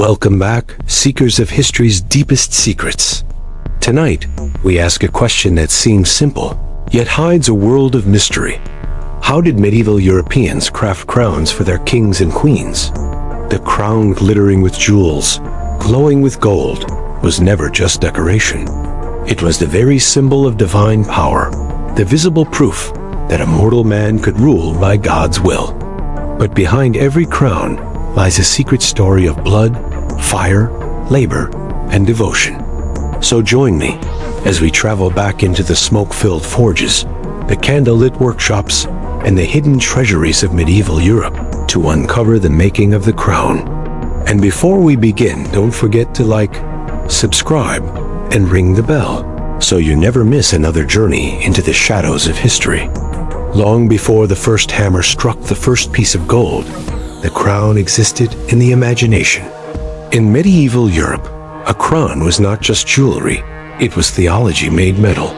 Welcome back, seekers of history's deepest secrets. Tonight, we ask a question that seems simple, yet hides a world of mystery. How did medieval Europeans craft crowns for their kings and queens? The crown glittering with jewels, glowing with gold, was never just decoration. It was the very symbol of divine power, the visible proof that a mortal man could rule by God's will. But behind every crown lies a secret story of blood, fire, labor, and devotion. So join me as we travel back into the smoke-filled forges, the candlelit workshops, and the hidden treasuries of medieval Europe to uncover the making of the crown. And before we begin, don't forget to like, subscribe, and ring the bell so you never miss another journey into the shadows of history. Long before the first hammer struck the first piece of gold, the crown existed in the imagination. In medieval Europe, a crown was not just jewelry, it was theology made metal.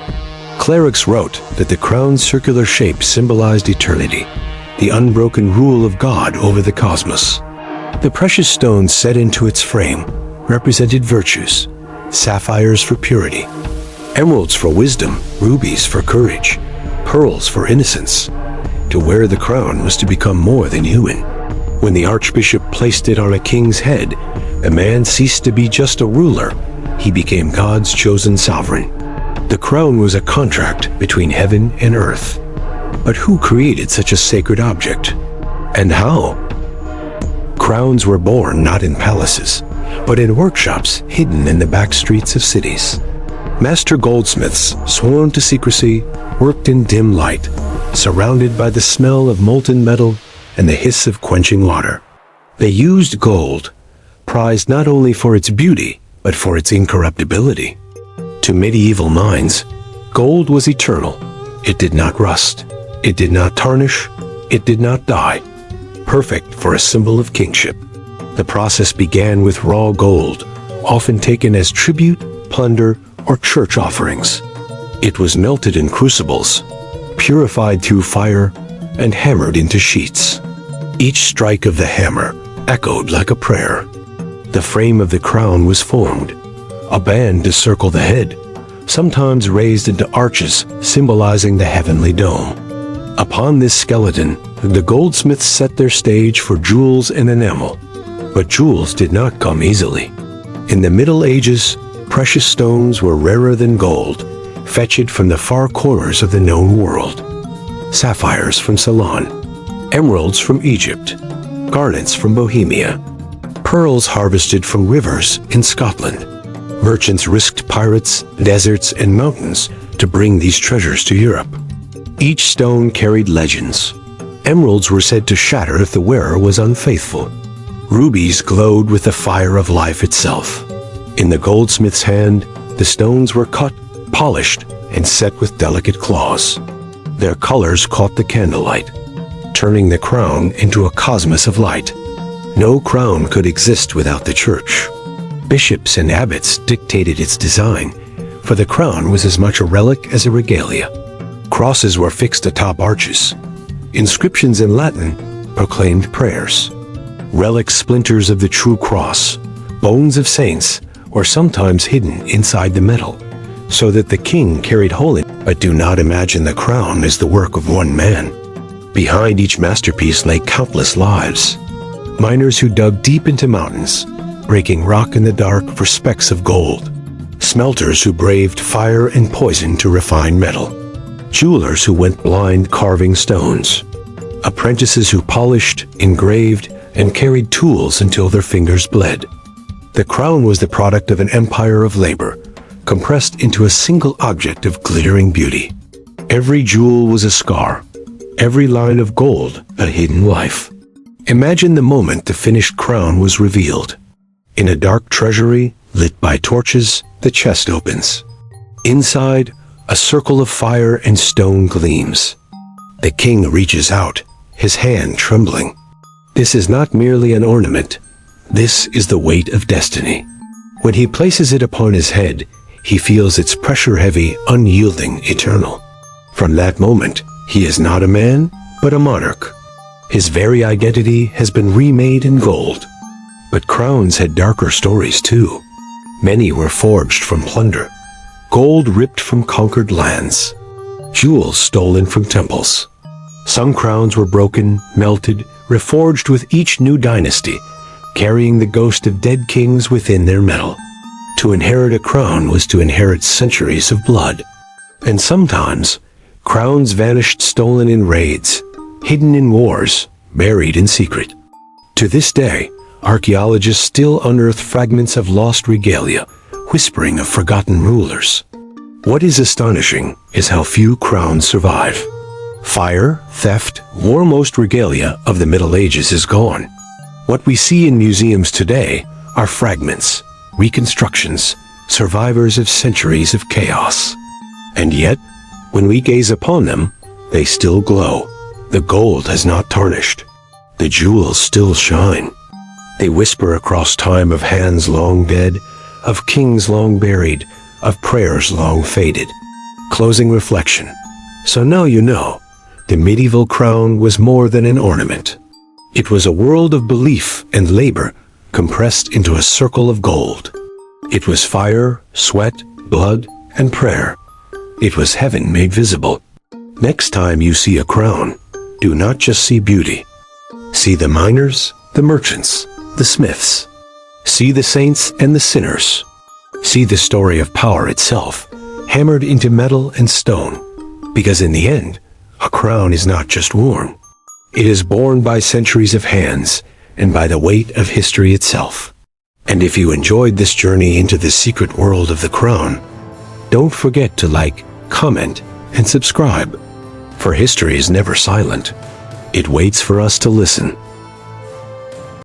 Clerics wrote that the crown's circular shape symbolized eternity, the unbroken rule of God over the cosmos. The precious stones set into its frame represented virtues, sapphires for purity, emeralds for wisdom, rubies for courage, pearls for innocence. To wear the crown was to become more than human. When the archbishop placed it on a king's head, a man ceased to be just a ruler. He became God's chosen sovereign. The crown was a contract between heaven and earth. But who created such a sacred object? And how? Crowns were born not in palaces, but in workshops hidden in the back streets of cities. Master goldsmiths, sworn to secrecy, worked in dim light, surrounded by the smell of molten metal and the hiss of quenching water. They used gold, prized not only for its beauty, but for its incorruptibility. To medieval minds, gold was eternal. It did not rust. It did not tarnish. It did not die. Perfect for a symbol of kingship. The process began with raw gold, often taken as tribute, plunder, or church offerings. It was melted in crucibles, purified through fire, and hammered into sheets. Each strike of the hammer echoed like a prayer. The frame of the crown was formed, a band to circle the head, sometimes raised into arches symbolizing the heavenly dome. Upon this skeleton, the goldsmiths set their stage for jewels and enamel. But jewels did not come easily. In the Middle Ages, precious stones were rarer than gold, fetched from the far corners of the known world. Sapphires from Ceylon, emeralds from Egypt, garnets from Bohemia, pearls harvested from rivers in Scotland. Merchants risked pirates, deserts, and mountains to bring these treasures to Europe. Each stone carried legends. Emeralds were said to shatter if the wearer was unfaithful. Rubies glowed with the fire of life itself. In the goldsmith's hand, the stones were cut, polished, and set with delicate claws. Their colors caught the candlelight, turning the crown into a cosmos of light. No crown could exist without the church. Bishops and abbots dictated its design, for the crown was as much a relic as a regalia. Crosses were fixed atop arches. Inscriptions in Latin proclaimed prayers. Relic splinters of the true cross, bones of saints, were sometimes hidden inside the metal, so that the king carried holiness. But do not imagine the crown as the work of one man. Behind each masterpiece lay countless lives. Miners who dug deep into mountains, breaking rock in the dark for specks of gold. Smelters who braved fire and poison to refine metal. Jewelers who went blind carving stones. Apprentices who polished, engraved, and carried tools until their fingers bled. The crown was the product of an empire of labor, compressed into a single object of glittering beauty. Every jewel was a scar, every line of gold a hidden life. Imagine the moment the finished crown was revealed. In a dark treasury, lit by torches, the chest opens. Inside, a circle of fire and stone gleams. The king reaches out, his hand trembling. This is not merely an ornament. This is the weight of destiny. When he places it upon his head, he feels its pressure-heavy, unyielding, eternal. From that moment, he is not a man, but a monarch. His very identity has been remade in gold. But crowns had darker stories too. Many were forged from plunder, gold ripped from conquered lands, jewels stolen from temples. Some crowns were broken, melted, reforged with each new dynasty, carrying the ghost of dead kings within their metal. To inherit a crown was to inherit centuries of blood. And sometimes, crowns vanished stolen in raids, hidden in wars, buried in secret. To this day, archaeologists still unearth fragments of lost regalia, whispering of forgotten rulers. What is astonishing is how few crowns survive. Fire, theft, war. Most regalia of the Middle Ages is gone. What we see in museums today are fragments, reconstructions, survivors of centuries of chaos. And yet, when we gaze upon them, they still glow. The gold has not tarnished. The jewels still shine. They whisper across time of hands long dead, of kings long buried, of prayers long faded. Closing reflection. So now you know, the medieval crown was more than an ornament. It was a world of belief and labor compressed into a circle of gold. It was fire, sweat, blood, and prayer. It was heaven made visible. Next time you see a crown, do not just see beauty. See the miners, the merchants, the smiths. See the saints and the sinners. See the story of power itself, hammered into metal and stone. Because in the end, a crown is not just worn. It is borne by centuries of hands and by the weight of history itself. And if you enjoyed this journey into the secret world of the crown, don't forget to like, comment, and subscribe. For history is never silent. It waits for us to listen.